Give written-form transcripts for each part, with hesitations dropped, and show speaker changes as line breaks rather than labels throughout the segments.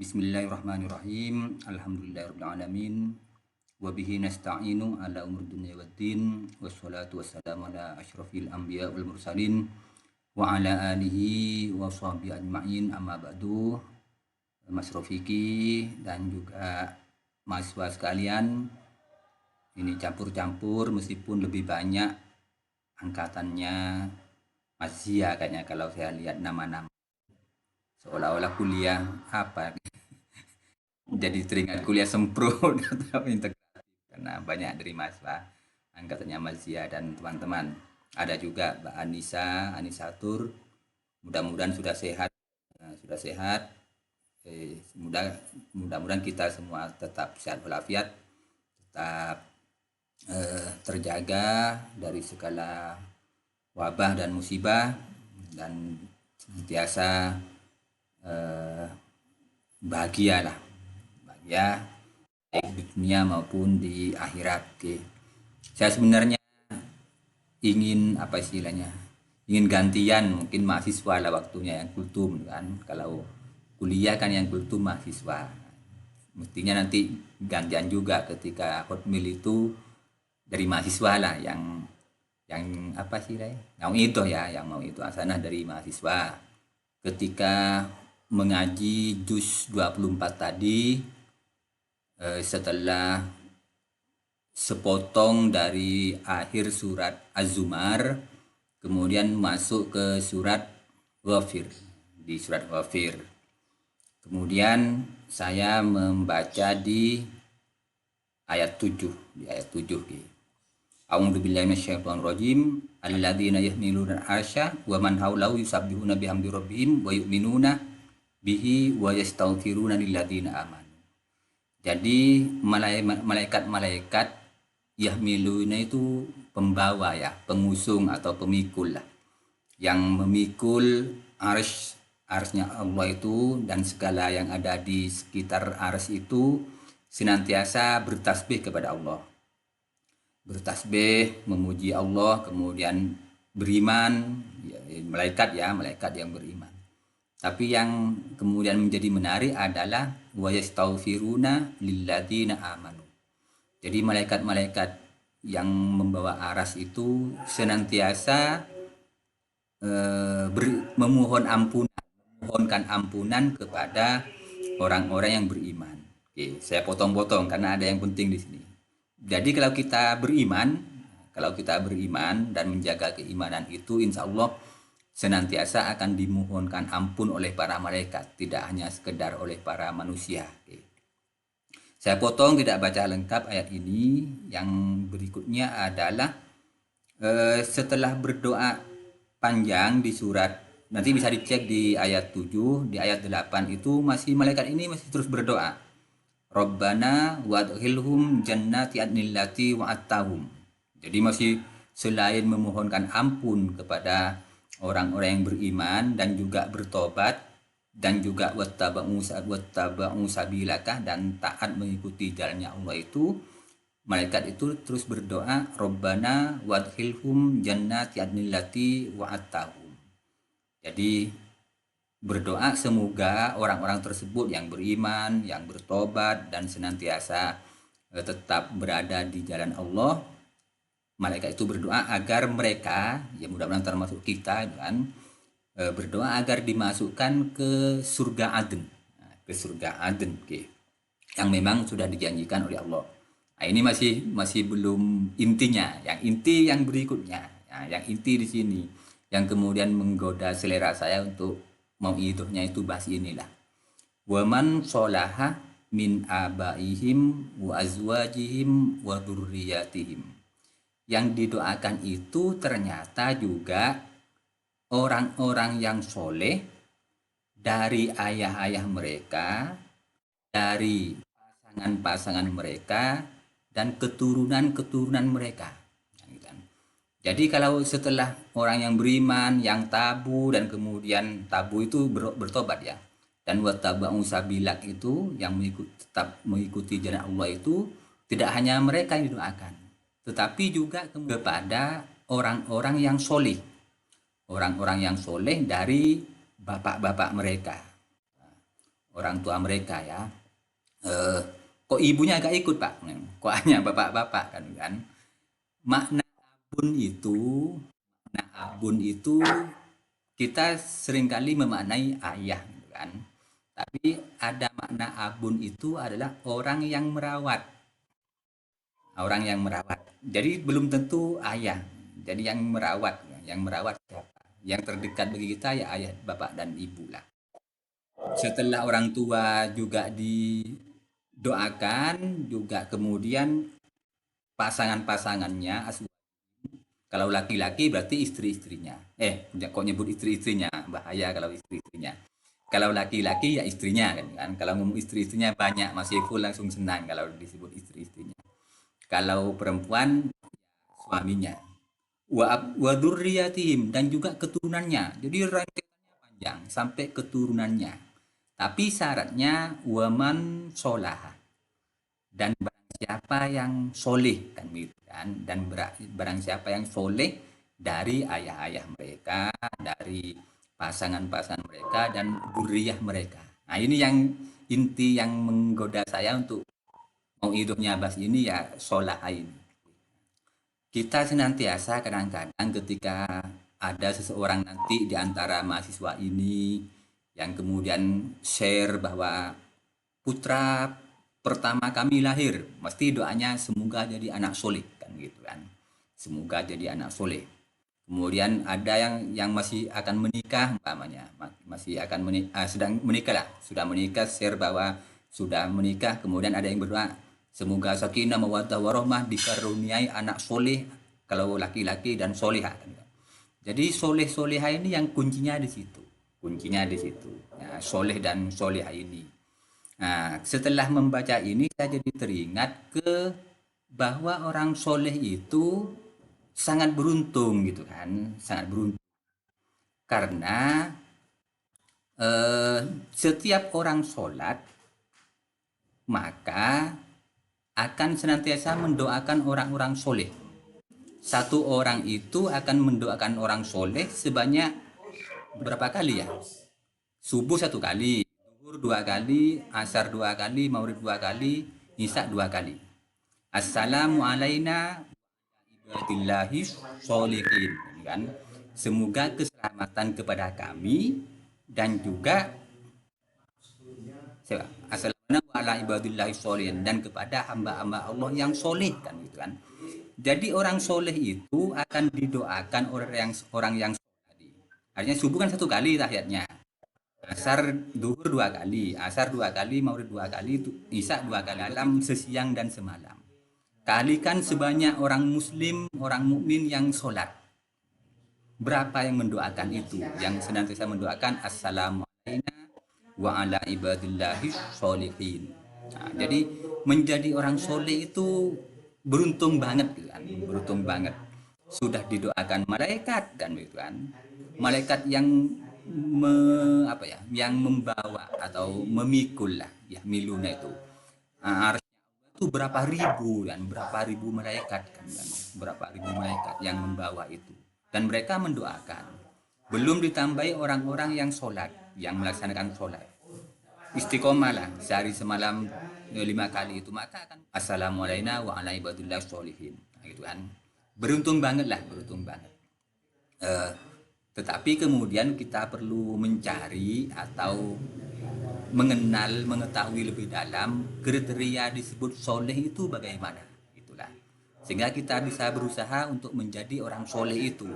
Bismillahirrahmanirrahim. Alhamdulillahirrahmanirrahim. Wabihi nasta'inu ala umur dunia waddin. Wassalatu wassalamu ala ashrafil anbiya wal mursalin. Wa ala alihi wa sahbihi ajma'in, amma ba'du. Mas Rofiki dan juga mahasiswa sekalian, ini campur-campur meskipun lebih banyak angkatannya Mas Zia kayaknya kalau saya lihat nama-nama. Seolah-olah kuliah apa, jadi teringat kuliah sempro atau integratif karena banyak dari mahasiswa angkatannya Mas Zia dan teman-teman. Ada juga Mbak Anissa Tur, mudah-mudahan sudah sehat. Mudah-mudahan kita semua tetap sehat walafiat, tetap terjaga dari segala wabah dan musibah, dan senantiasa bahagia baik di dunia maupun di akhirat. Saya sebenarnya ingin ingin gantian, mungkin mahasiswa lah waktunya yang kultum kan, kalau kuliah kan yang kultum mahasiswa, mestinya nanti gantian juga ketika hotmail itu dari mahasiswa lah, yang mau itu asanah dari mahasiswa. Ketika mengaji juz 24 tadi, setelah sepotong dari akhir surat Az-Zumar, kemudian masuk ke surat Ghafir. Di surat Ghafir kemudian saya membaca di ayat 7, A'udzu billahi minasyaitonir rajim. Alladzina yahmiluna al-'arsya wa man haulahu yusabbihuna bihamdi rabbihim wa yu'minuna bihi wa yastaghfiruna lilladzina amanu. Jadi malaikat-malaikat yahmiluna itu pembawa ya, pengusung atau pemikul lah, yang memikul arsy-nya Allah itu, dan segala yang ada di sekitar arsy itu senantiasa bertasbih kepada Allah. Bertasbih, memuji Allah, kemudian beriman, malaikat yang beriman. Tapi yang kemudian menjadi menarik adalah wa yastaghfiruna lilladzina amanu. Jadi malaikat-malaikat yang membawa aras itu senantiasa memohonkan ampunan kepada orang-orang yang beriman. Oke, saya potong-potong karena ada yang penting di sini. Jadi kalau kita beriman dan menjaga keimanan itu, insya Allah senantiasa akan dimohonkan ampun oleh para malaikat, tidak hanya sekedar oleh para manusia. Saya potong, tidak baca lengkap ayat ini. Yang berikutnya adalah setelah berdoa panjang di surat, nanti bisa dicek di ayat 7, di ayat 8 itu malaikat ini masih terus berdoa. Rabbana wadkhilhum jannati adnillati wa'attahum. Jadi masih selain memohonkan ampun kepada orang-orang yang beriman dan juga bertobat, dan juga wattaba'u sabilaka, dan taat mengikuti jalannya Allah itu, malaikat itu terus berdoa Rabbana wadkhilhum jannati adnillati wa'attahum. Jadi berdoa semoga orang-orang tersebut yang beriman, yang bertobat, dan senantiasa tetap berada di jalan Allah. Malaikat itu berdoa agar mereka, ya mudah-mudahan termasuk kita kan, berdoa agar dimasukkan ke surga Aden, yang memang sudah dijanjikan oleh Allah. Nah, ini masih belum intinya. Yang inti yang berikutnya, yang inti di sini, yang kemudian menggoda selera saya untuk mau idahnya itu bahas inilah. Waman sholaha min abaihim wa azwajihim wa dzurriyyatihim. Yang didoakan itu ternyata juga orang-orang yang soleh dari ayah-ayah mereka, dari pasangan-pasangan mereka, dan keturunan-keturunan mereka. Jadi kalau setelah orang yang beriman, yang tabu, dan kemudian tabu itu bertobat ya, dan wattaba'u sabilak itu yang tetap mengikuti jalan Allah itu, tidak hanya mereka yang didoakan, tetapi juga kepada orang-orang yang soleh, dari bapak-bapak mereka, orang tua mereka ya. Kok ibunya agak ikut Pak? Kok hanya bapak-bapak kan? Makna abun itu kita seringkali memaknai ayah gitu kan. Tapi ada makna abun itu adalah orang yang merawat. Orang yang merawat. Jadi belum tentu ayah. Jadi yang merawat. Yang merawat siapa? Yang terdekat bagi kita ya ayah, bapak, dan ibu lah. Setelah orang tua juga didoakan, juga kemudian pasangan-pasangannya, kalau laki-laki berarti istri-istrinya. Kok nyebut istri-istrinya? Bahaya kalau istri-istrinya. Kalau laki-laki ya istrinya kan. Kalau ngomong istri-istrinya banyak, masih full langsung senang kalau disebut istri-istrinya. Kalau perempuan suaminya. Wa dzurriyyatihim, dan juga keturunannya. Jadi rentetannya panjang sampai keturunannya. Tapi syaratnya waman sholaha, dan barang siapa yang soleh kan gitu kan, dan barang siapa yang soleh dari ayah-ayah mereka, dari pasangan-pasangan mereka, dan dzurriyyah mereka. Nah ini yang inti yang menggoda saya untuk mau hidupnya bahas ini ya, sholah ini. Kita senantiasa kadang-kadang ketika ada seseorang nanti di antara mahasiswa ini yang kemudian share bahwa putra pertama kami lahir, mesti doanya semoga jadi anak soleh kan gitu kan. Semoga jadi anak soleh. Kemudian ada yang masih akan menikah umpamanya, masih akan sedang menikah lah, sudah menikah share bahwa sudah menikah, kemudian ada yang berdoa semoga sakinah mawaddah warahmah, dikaruniai anak soleh kalau laki-laki dan solehah. Jadi soleh solehah ini yang kuncinya di situ, ya, soleh dan solehah ini. Nah, setelah membaca ini saya jadi teringat bahwa orang soleh itu sangat beruntung gitu kan, sangat beruntung karena setiap orang sholat maka akan senantiasa mendoakan orang-orang soleh. Satu orang itu akan mendoakan orang soleh sebanyak berapa kali ya? Subuh 1 kali, zuhur 2 kali, asar 2 kali, maghrib 2 kali, isya 2 kali. Assalamu alaina ibadillahi sholihin kan. Semoga keselamatan kepada kami dan juga assalamualaikum ala ibadillahi sholihin, dan kepada hamba-hamba Allah yang soleh kan gitu kan. Jadi orang soleh itu akan didoakan orang yang soleh tadi. Artinya subuh kan 1 kali tahiyatnya. Asar duhur 2 kali, asar 2 kali, maghrib 2 kali, isya 2 kali, malam sesiang dan semalam. Kalikan sebanyak orang muslim, orang mukmin yang sholat. Berapa yang mendoakan itu? Yang senantiasa mendoakan assalamualaikum wa ala ibadillahi sholihin. Nah, jadi menjadi orang soleh itu beruntung banget kan, beruntung banget. Sudah didoakan malaikat kan gitu kan. Malaikat yang yang membawa atau memikul lah ya, miluna itu. Itu berapa ribu malaikat kan, berapa ribu malaikat yang membawa itu, dan mereka mendoakan. Belum ditambahi orang-orang yang sholat, yang melaksanakan sholat istiqomah lah sehari semalam 5 kali itu, maka akan assalamualaikum wa ala ibadillahi sholihin gitu kan. Beruntung banget lah, beruntung banget. Tetapi kemudian kita perlu mencari atau mengetahui lebih dalam kriteria disebut soleh itu bagaimana, itulah, sehingga kita bisa berusaha untuk menjadi orang soleh itu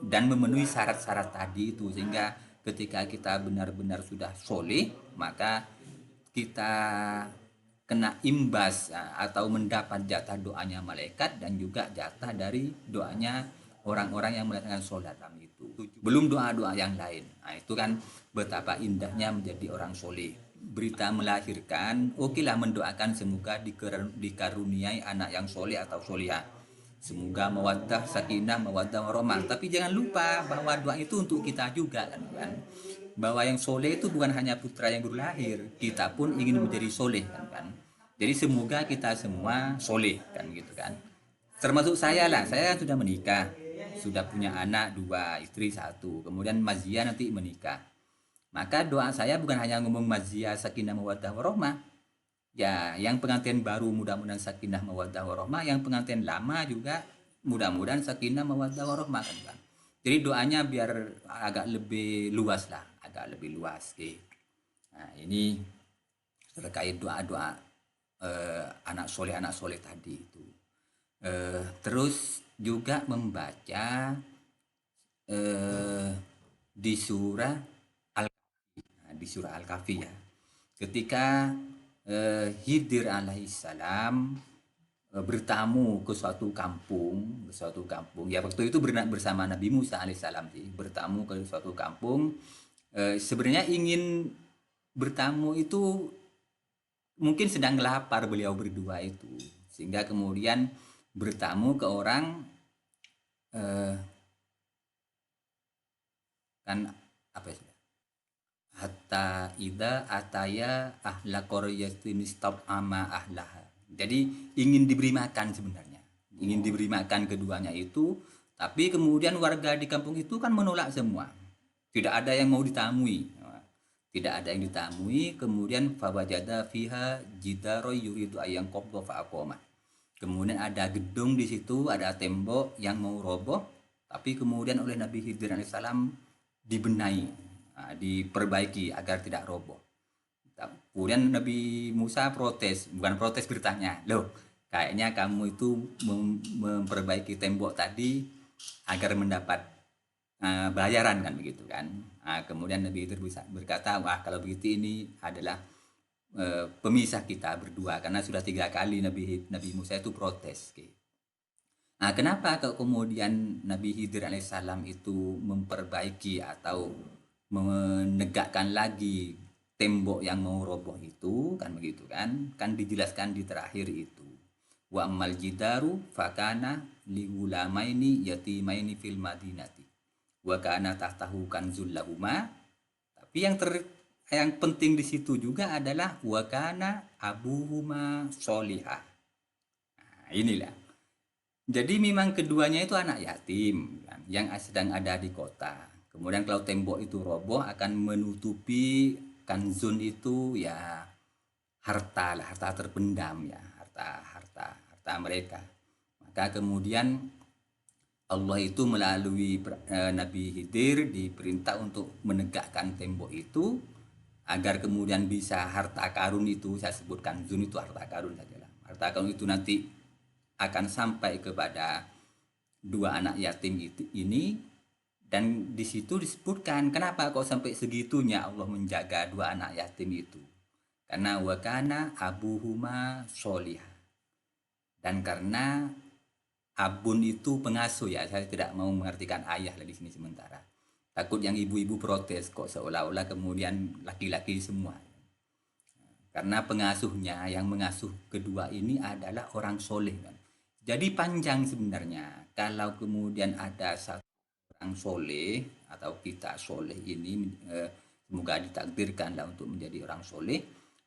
dan memenuhi syarat-syarat tadi itu, sehingga ketika kita benar-benar sudah soleh maka kita kena imbas atau mendapat jatah doanya malaikat dan juga jatah dari doanya orang-orang yang melaksanakan sholat itu, belum doa-doa yang lain. Nah itu kan betapa indahnya menjadi orang soleh. Berita melahirkan, okelah mendoakan semoga dikaruniai anak yang soleh atau solehah, semoga mawaddah sakinah mawaddah warahmah. Tapi jangan lupa bahwa doa itu untuk kita juga kan, bahwa yang soleh itu bukan hanya putra yang baru lahir, kita pun ingin menjadi soleh kan. Jadi semoga kita semua soleh kan gitu kan. Termasuk saya lah, saya sudah menikah, sudah punya anak 2, istri 1. Kemudian Mas Zia nanti menikah. Maka doa saya bukan hanya ngomong maziyah sakinah mawaddah warahmah. Ya, yang pengantin baru mudah-mudahan sakinah mawaddah warahmah, yang pengantin lama juga mudah-mudahan sakinah mawaddah warahmah kan. Jadi doanya biar agak lebih luas lah, agak lebih luas. Oke. Nah, ini terkait doa-doa anak soleh tadi itu. Terus juga membaca di surah di surah Al-Kahfi ya. Ketika Khidir alaihissalam bertamu ke suatu kampung, ya waktu itu bersama Nabi Musa alaihissalam sih, bertamu ke suatu kampung. Sebenarnya ingin bertamu itu mungkin sedang lapar beliau berdua itu, sehingga kemudian bertamu ke orang kan apa ya, hatta ida ataya ahla qaryatin ama ahlaha. Jadi ingin diberi makan sebenarnya, ingin diberi makan keduanya itu, tapi kemudian warga di kampung itu kan menolak semua, tidak ada yang mau ditamui, tidak ada yang ditamui. Kemudian fawajada fiha jidaroy yuridu ayang qabdha fa'aqama. Kemudian ada gedung di situ, ada tembok yang mau roboh, tapi kemudian oleh Nabi Khidir alaihissalam dibenahi, diperbaiki agar tidak roboh. Kemudian Nabi Musa protes, bukan protes, bertanya, loh kayaknya kamu itu memperbaiki tembok tadi agar mendapat bayaran kan begitu kan. Kemudian Nabi Khidir berkata, wah kalau begitu ini adalah pemisah kita berdua, karena sudah 3 kali Nabi Musa itu protes. Nah, kenapa kalau kemudian Nabi Khidir alaihissalam itu memperbaiki atau menegakkan lagi tembok yang mau roboh itu kan begitu kan? Kan dijelaskan di terakhir itu. Wa ammal jidaru fakana ligulamaini yatimaini fil madinati. Wa kana tahtahu kanzul lahuma. Tapi yang penting di situ juga adalah wa kana abuhuma sholihah. Nah, inilah. Jadi memang keduanya itu anak yatim kan, yang sedang ada di kota. Kemudian kalau tembok itu roboh akan menutupi kanzun itu ya harta lah, harta terpendam ya, harta mereka. Maka kemudian Allah itu melalui Nabi Khidir diperintah untuk menegakkan tembok itu agar kemudian bisa harta karun itu, saya sebutkan zun itu harta karun saja lah. Harta karun itu nanti akan sampai kepada 2 anak yatim ini, dan di situ disebutkan kenapa kok sampai segitunya Allah menjaga 2 anak yatim itu. Karena wakana abuhuma sholihah. Dan karena abun itu pengasuh ya, saya tidak mau mengartikan ayah lah di sini sementara. Takut yang ibu-ibu protes kok seolah-olah kemudian laki-laki semua. Karena pengasuhnya yang mengasuh kedua ini adalah orang soleh kan. Jadi panjang sebenarnya kalau kemudian ada satu orang soleh atau kita soleh ini, semoga ditakdirkanlah untuk menjadi orang soleh,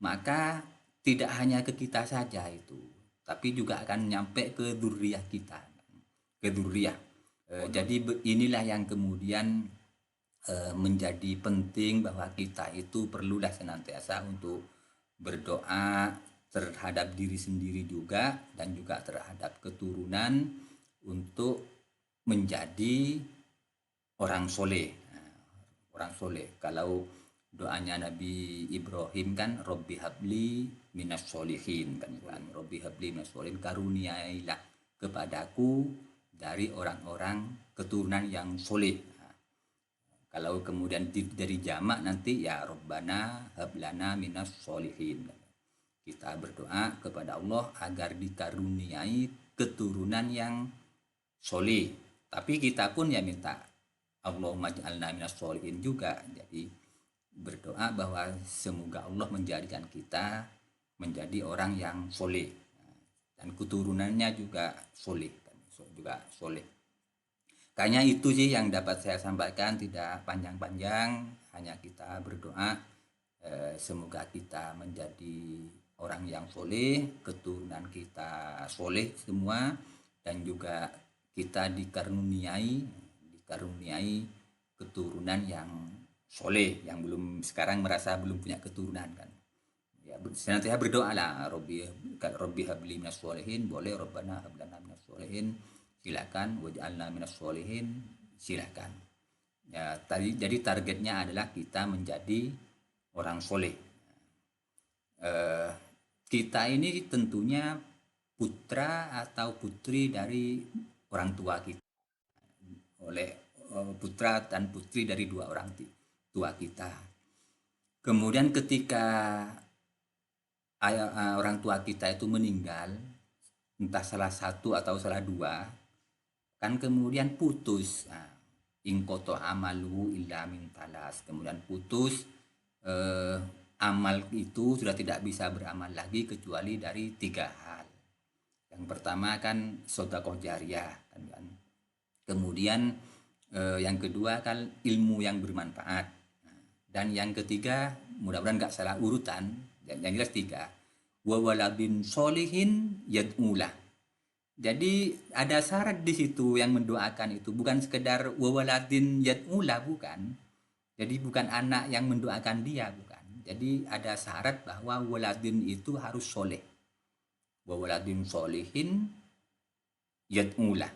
maka tidak hanya ke kita saja itu, tapi juga akan nyampe ke dzurriyyah kita, ke dzurriyyah. Jadi inilah yang kemudian menjadi penting bahwa kita itu perlulah senantiasa untuk berdoa terhadap diri sendiri juga dan juga terhadap keturunan untuk menjadi orang soleh. Orang soleh. Kalau doanya Nabi Ibrahim kan Robbi habli minas solihin kan, Robbi habli minas solihin, karuniailah kepadaku dari orang-orang keturunan yang soleh. Kalau kemudian dari jamak nanti ya Rabbana hablana minas solihin. Kita berdoa kepada Allah agar dikaruniai keturunan yang soleh. Tapi kita pun ya minta Allahumma ja'alna minas solihin juga. Jadi berdoa bahwa semoga Allah menjadikan kita menjadi orang yang soleh. Dan keturunannya juga soleh. Kayaknya itu sih yang dapat saya sampaikan, tidak panjang-panjang, hanya kita berdoa semoga kita menjadi orang yang soleh, keturunan kita soleh semua, dan juga kita dikaruniai keturunan yang soleh, yang belum sekarang merasa belum punya keturunan kan. Ya, senantiasa berdoa lah, Robbi habli minas sholihin, boleh Rabbana hablana minas sholihin, silakan, waj'alna minas sholihin, silakan. Ya, jadi targetnya adalah kita menjadi orang soleh. Kita ini tentunya putra atau putri dari orang tua kita, oleh putra dan putri dari dua orang tua kita. Kemudian ketika orang tua kita itu meninggal, entah salah satu atau salah dua, kan kemudian putus. Nah, ingkoto amalu illa min talas, kemudian putus, amal itu sudah tidak bisa beramal lagi kecuali dari tiga hal. Yang pertama kan sedekah jariyah kan. Kemudian yang kedua kan ilmu yang bermanfaat. Dan yang ketiga, mudah-mudahan nggak salah urutan, yang jelas tiga, wa waladin solihin yad'ulah. Jadi ada syarat di situ yang mendoakan itu, bukan sekedar wa waladin yad'ulah, bukan. Jadi bukan anak yang mendoakan dia, bukan. Jadi ada syarat bahwa waladin itu harus soleh. Wa waladin solihin yad'ulah.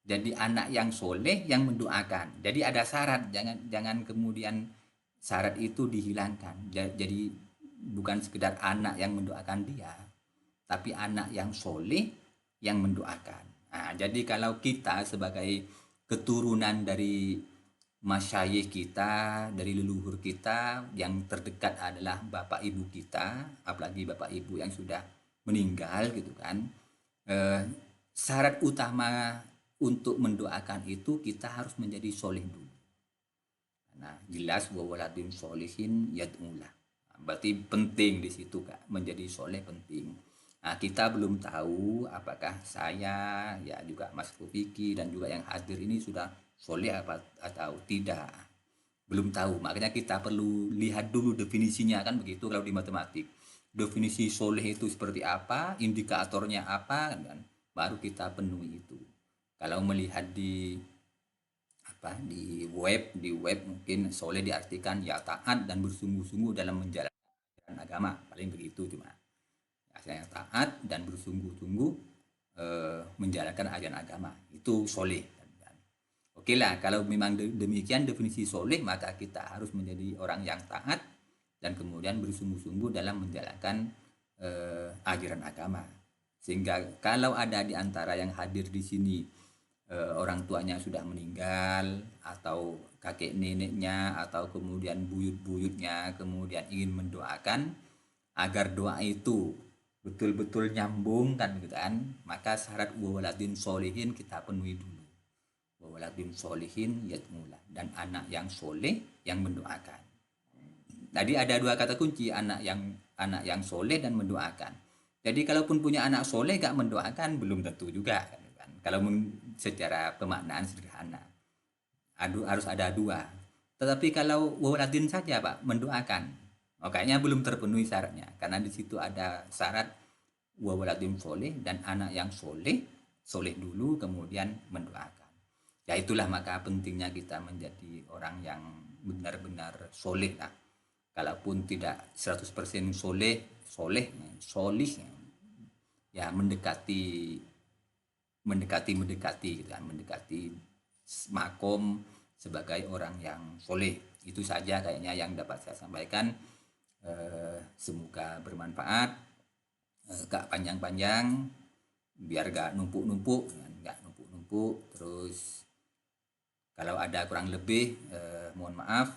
Jadi anak yang soleh yang mendoakan. Jadi ada syarat, jangan kemudian syarat itu dihilangkan. Jadi bukan sekedar anak yang mendoakan dia, tapi anak yang soleh yang mendoakan. Nah, jadi kalau kita sebagai keturunan dari masyayikh kita, dari leluhur kita, yang terdekat adalah bapak ibu kita, apalagi bapak ibu yang sudah meninggal gitu kan, syarat utama untuk mendoakan itu kita harus menjadi soleh dulu. Nah, jelas wa waladin solihin yad'ulah. Nah, berarti penting di situ Kak, menjadi soleh penting. Nah, kita belum tahu apakah saya, ya juga Mas Rufiki dan juga yang hadir ini sudah soleh apa atau tidak. Belum tahu, makanya kita perlu lihat dulu definisinya, kan begitu kalau di matematik. Definisi soleh itu seperti apa, indikatornya apa, dan baru kita penuhi itu. Kalau melihat di web mungkin soleh diartikan ya taat dan bersungguh-sungguh dalam menjalankan agama, paling begitu. Cuma ya, saya taat dan bersungguh-sungguh menjalankan ajaran agama, itu soleh. Oke lah, kalau memang demikian definisi soleh, maka kita harus menjadi orang yang taat dan kemudian bersungguh-sungguh dalam menjalankan ajaran agama. Sehingga kalau ada di antara yang hadir di sini orang tuanya sudah meninggal, atau kakek neneknya, atau kemudian buyut-buyutnya, kemudian ingin mendoakan agar doa itu betul-betul nyambung kan gitu kan, maka syarat waladin solihin kita penuhi dulu. Waladin solihin yad'ulah, dan anak yang soleh yang mendoakan. Tadi ada dua kata kunci, anak yang soleh dan mendoakan. Jadi kalaupun punya anak soleh gak mendoakan, belum tentu juga kan. Kalau secara pemaknaan sederhana harus ada dua. Tetapi kalau waladin saja Pak mendoakan, kayaknya belum terpenuhi syaratnya, karena di situ ada syarat waladin soleh dan anak yang soleh dulu kemudian mendoakan. Ya itulah maka pentingnya kita menjadi orang yang benar-benar soleh lah. Kalaupun tidak 100% soleh ya mendekati gitu kan, mendekati makom sebagai orang yang soleh. Itu saja kayaknya yang dapat saya sampaikan. Semoga bermanfaat, gak panjang-panjang, biar gak numpuk-numpuk. Terus kalau ada kurang lebih mohon maaf.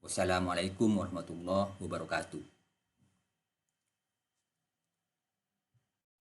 Wassalamualaikum warahmatullahi wabarakatuh.